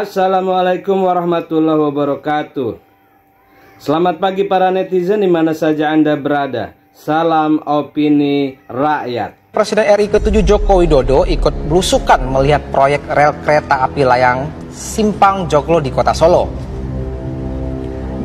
Assalamualaikum warahmatullahi wabarakatuh. Selamat pagi para netizen di mana saja Anda berada. Salam opini rakyat. Presiden RI ke-7 Joko Widodo ikut belusukan melihat proyek rel kereta api layang Simpang Joglo di Kota Solo.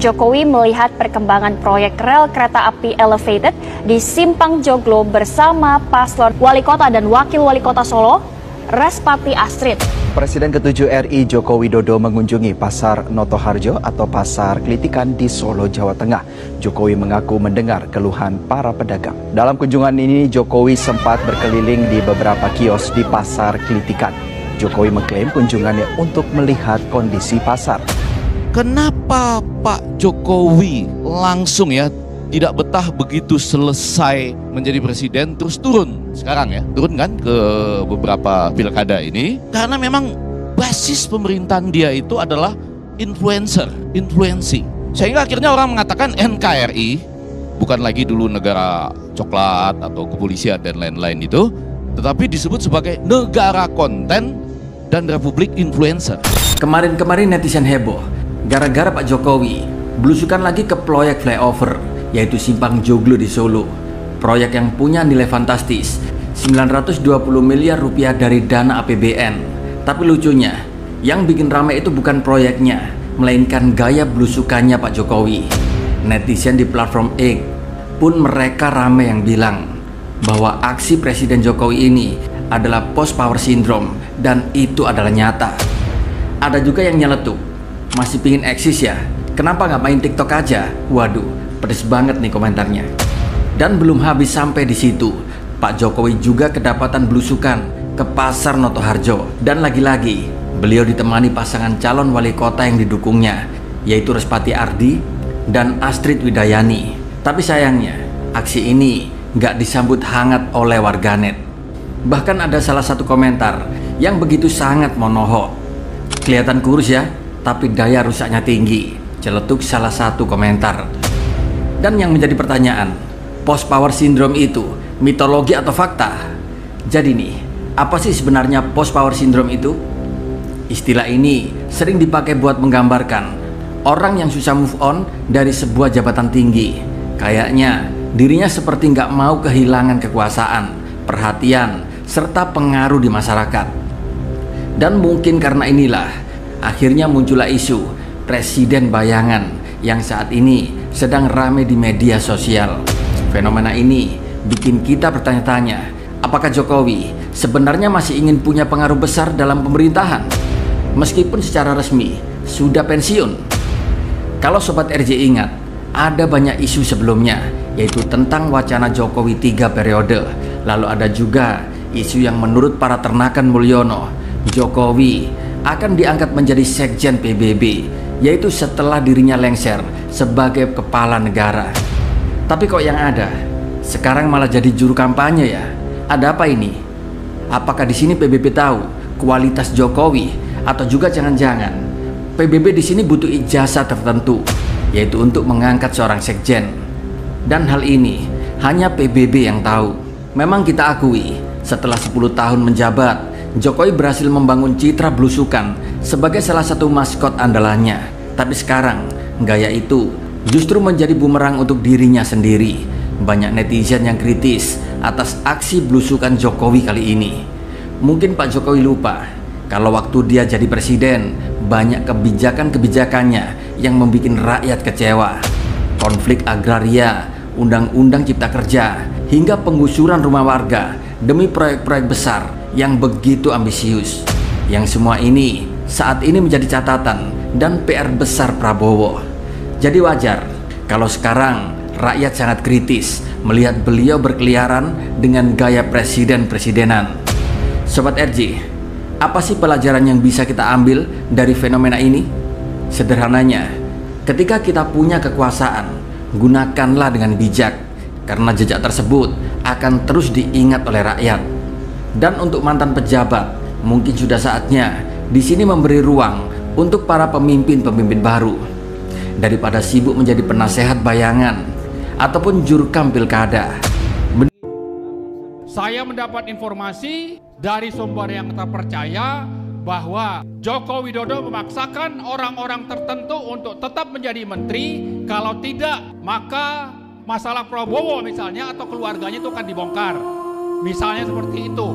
Jokowi melihat perkembangan proyek rel kereta api elevated di Simpang Joglo bersama paslon Wali Kota dan Wakil Wali Kota Solo, Respati Astrid. Presiden ke-7 RI Joko Widodo mengunjungi Pasar Notoharjo atau Pasar Klitikan di Solo, Jawa Tengah. Jokowi mengaku mendengar keluhan para pedagang. Dalam kunjungan ini, Jokowi sempat berkeliling di beberapa kios di Pasar Klitikan. Jokowi mengklaim kunjungannya untuk melihat kondisi pasar. Kenapa Pak Jokowi langsung tidak betah begitu selesai menjadi presiden terus turun sekarang turun kan ke beberapa pilkada ini, karena memang basis pemerintahan dia itu adalah influencing, sehingga akhirnya orang mengatakan NKRI bukan lagi dulu negara coklat atau kepolisian dan lain-lain itu, tetapi disebut sebagai negara konten dan republik influencer. Kemarin netizen heboh gara-gara Pak Jokowi belusukan lagi ke proyek flyover, yaitu Simpang Joglo di Solo. Proyek yang punya nilai fantastis 920 miliar rupiah dari dana APBN. Tapi lucunya, yang bikin ramai itu bukan proyeknya, melainkan gaya belusukannya Pak Jokowi. Netizen di platform X pun mereka ramai yang bilang bahwa aksi Presiden Jokowi ini adalah post power syndrome, dan itu adalah nyata. Ada juga yang nyeletuk, masih pingin eksis ya? Kenapa nggak main TikTok aja? Waduh, pedes banget nih komentarnya. Dan belum habis sampai di situ, Pak Jokowi juga kedapatan belusukan ke Pasar Notoharjo. Dan lagi-lagi, beliau ditemani pasangan calon wali kota yang didukungnya, yaitu Respati Ardi dan Astrid Widayani. Tapi sayangnya, aksi ini nggak disambut hangat oleh warganet. Bahkan ada salah satu komentar yang begitu sangat monoho. Kelihatan kurus ya, tapi daya rusaknya tinggi, celetuk salah satu komentar. Dan yang menjadi pertanyaan, post power syndrome itu mitologi atau fakta? Jadi nih, apa sih sebenarnya post power syndrome itu? Istilah ini sering dipakai buat menggambarkan orang yang susah move on dari sebuah jabatan tinggi. Kayaknya dirinya seperti nggak mau kehilangan kekuasaan, perhatian, serta pengaruh di masyarakat. Dan mungkin karena inilah akhirnya muncullah isu presiden bayangan yang saat ini sedang ramai di media sosial. Fenomena ini bikin kita bertanya-tanya, apakah Jokowi sebenarnya masih ingin punya pengaruh besar dalam pemerintahan meskipun secara resmi sudah pensiun? Kalau Sobat RJ ingat, ada banyak isu sebelumnya, yaitu tentang wacana Jokowi 3 periode. Lalu ada juga isu yang menurut para ternakan Mulyono, Jokowi akan diangkat menjadi sekjen PBB, yaitu setelah dirinya lengser sebagai kepala negara. Tapi kok yang ada sekarang malah jadi juru kampanye ya? Ada apa ini? Apakah di sini PBB tahu kualitas Jokowi, atau juga jangan-jangan PBB di sini butuh ijazah tertentu, yaitu untuk mengangkat seorang sekjen? Dan hal ini hanya PBB yang tahu. Memang kita akui, setelah 10 tahun menjabat, Jokowi berhasil membangun citra belusukan sebagai salah satu maskot andalannya. Tapi sekarang, gaya itu justru menjadi bumerang untuk dirinya sendiri. Banyak netizen yang kritis atas aksi belusukan Jokowi kali ini. Mungkin Pak Jokowi lupa kalau waktu dia jadi presiden, banyak kebijakan-kebijakannya yang membuat rakyat kecewa. Konflik agraria, undang-undang cipta kerja, hingga penggusuran rumah warga demi proyek-proyek besar yang begitu ambisius. Yang semua ini saat ini menjadi catatan dan PR besar Prabowo. Jadi wajar kalau sekarang rakyat sangat kritis melihat beliau berkeliaran dengan gaya presiden-presidenan. Sobat RJ, apa sih pelajaran yang bisa kita ambil dari fenomena ini? Sederhananya, ketika kita punya kekuasaan, gunakanlah dengan bijak, karena jejak tersebut akan terus diingat oleh rakyat. Dan untuk mantan pejabat, mungkin sudah saatnya di sini memberi ruang untuk para pemimpin-pemimpin baru, daripada sibuk menjadi penasehat bayangan ataupun jurkam pilkada. Saya mendapat informasi dari sumber yang terpercaya bahwa Joko Widodo memaksakan orang-orang tertentu untuk tetap menjadi menteri, kalau tidak maka masalah Prabowo misalnya atau keluarganya itu akan dibongkar. Misalnya seperti itu.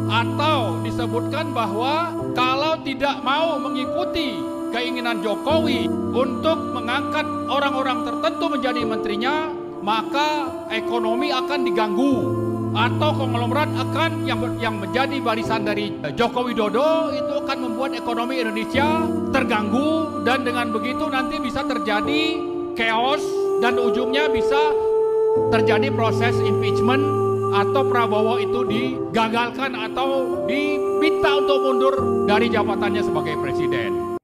Atau disebutkan bahwa kalau tidak mau mengikuti keinginan Jokowi untuk mengangkat orang-orang tertentu menjadi menterinya, maka ekonomi akan diganggu. Atau konglomerat akan yang menjadi barisan dari Joko Widodo itu akan membuat ekonomi Indonesia terganggu, dan dengan begitu nanti bisa terjadi chaos dan ujungnya bisa terjadi proses impeachment atau Prabowo itu digagalkan atau diminta untuk mundur dari jabatannya sebagai presiden.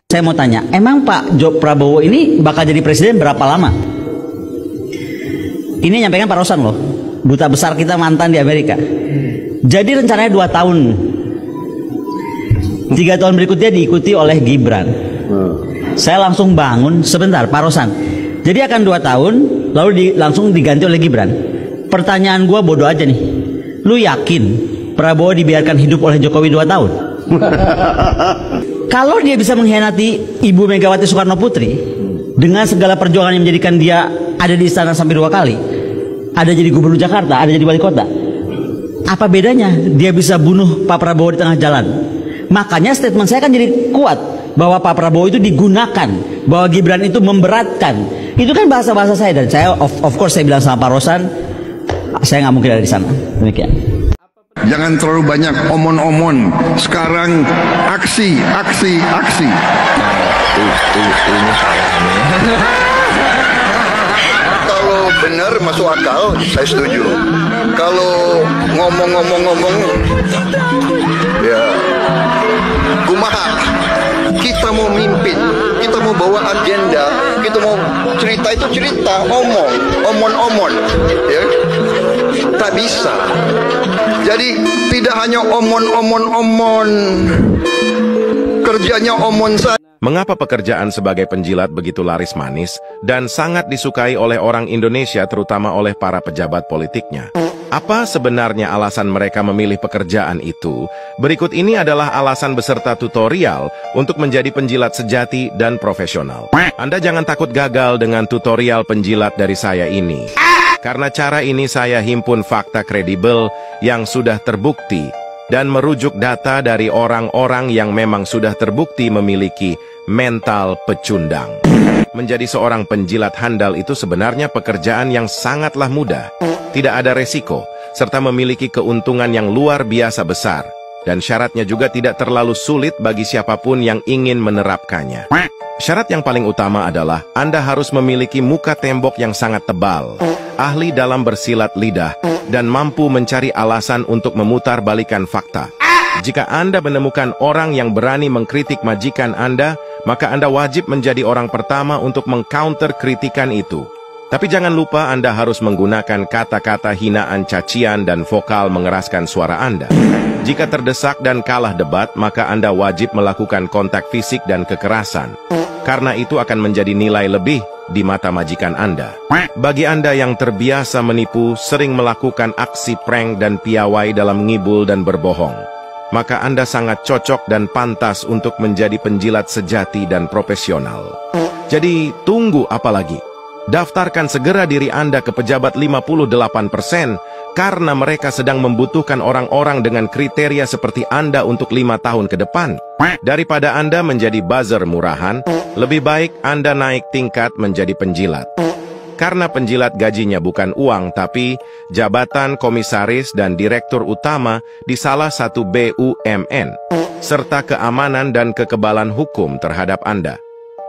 Saya mau tanya, emang Pak Prabowo ini bakal jadi presiden berapa lama? Ini nyampaikan Pak Rosan loh, duta besar kita mantan di Amerika. Jadi rencananya 2 tahun. 3 tahun berikutnya diikuti oleh Gibran. Saya langsung bangun, sebentar Pak Rosan. Jadi akan 2 tahun, lalu langsung diganti oleh Gibran. Pertanyaan gua bodoh aja nih. Lu yakin Prabowo dibiarkan hidup oleh Jokowi 2 tahun? Kalau dia bisa mengkhianati Ibu Megawati Soekarno Putri dengan segala perjuangan yang menjadikan dia ada di istana sampai 2 kali, ada jadi gubernur Jakarta, ada jadi wali kota, apa bedanya dia bisa bunuh Pak Prabowo di tengah jalan? Makanya statement saya kan jadi kuat bahwa Pak Prabowo itu digunakan, bahwa Gibran itu memberatkan. Itu kan bahasa-bahasa saya, dan saya of course saya bilang sama Pak Rosan, saya nggak mungkin ada di sana. Demikian. Jangan terlalu banyak omon-omon. Sekarang aksi. Ini salah nih. Kalau benar masuk akal, saya setuju. Kalau ngomong, ya kumaha. Kita mau mimpin, kita mau bawa agenda, kita mau cerita itu cerita, omon, ya. Tak bisa. Jadi tidak hanya omon, kerjanya omon saja. Mengapa pekerjaan sebagai penjilat begitu laris manis dan sangat disukai oleh orang Indonesia, terutama oleh para pejabat politiknya? Apa sebenarnya alasan mereka memilih pekerjaan itu? Berikut ini adalah alasan beserta tutorial untuk menjadi penjilat sejati dan profesional. Anda jangan takut gagal dengan tutorial penjilat dari saya ini. Karena cara ini saya himpun fakta kredibel yang sudah terbukti dan merujuk data dari orang-orang yang memang sudah terbukti memiliki mental pecundang. Menjadi seorang penjilat handal itu sebenarnya pekerjaan yang sangatlah mudah, tidak ada resiko, serta memiliki keuntungan yang luar biasa besar. Dan syaratnya juga tidak terlalu sulit bagi siapapun yang ingin menerapkannya. Syarat yang paling utama adalah Anda harus memiliki muka tembok yang sangat tebal, ahli dalam bersilat lidah, dan mampu mencari alasan untuk memutarbalikkan fakta. Jika Anda menemukan orang yang berani mengkritik majikan Anda, maka Anda wajib menjadi orang pertama untuk mengcounter kritikan itu. Tapi jangan lupa Anda harus menggunakan kata-kata hinaan, cacian, dan vokal mengeraskan suara Anda. Jika terdesak dan kalah debat, maka Anda wajib melakukan kontak fisik dan kekerasan. Karena itu akan menjadi nilai lebih di mata majikan Anda. Bagi Anda yang terbiasa menipu, sering melakukan aksi prank dan piawai dalam ngibul dan berbohong, maka Anda sangat cocok dan pantas untuk menjadi penjilat sejati dan profesional. Jadi tunggu apa lagi? Daftarkan segera diri Anda ke pejabat 58%, karena mereka sedang membutuhkan orang-orang dengan kriteria seperti Anda untuk 5 tahun ke depan. Daripada Anda menjadi buzzer murahan, lebih baik Anda naik tingkat menjadi penjilat. Karena penjilat gajinya bukan uang, tapi jabatan komisaris dan direktur utama di salah satu BUMN, serta keamanan dan kekebalan hukum terhadap Anda.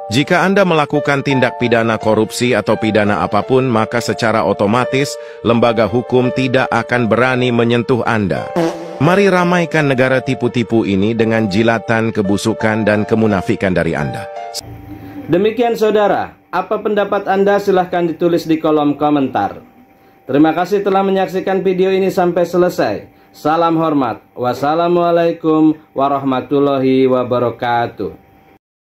Jika Anda melakukan tindak pidana korupsi atau pidana apapun, maka secara otomatis lembaga hukum tidak akan berani menyentuh Anda. Mari ramaikan negara tipu-tipu ini dengan jilatan kebusukan dan kemunafikan dari Anda. Demikian saudara, apa pendapat Anda? Silahkan ditulis di kolom komentar. Terima kasih telah menyaksikan video ini sampai selesai. Salam hormat. Wassalamualaikum warahmatullahi wabarakatuh.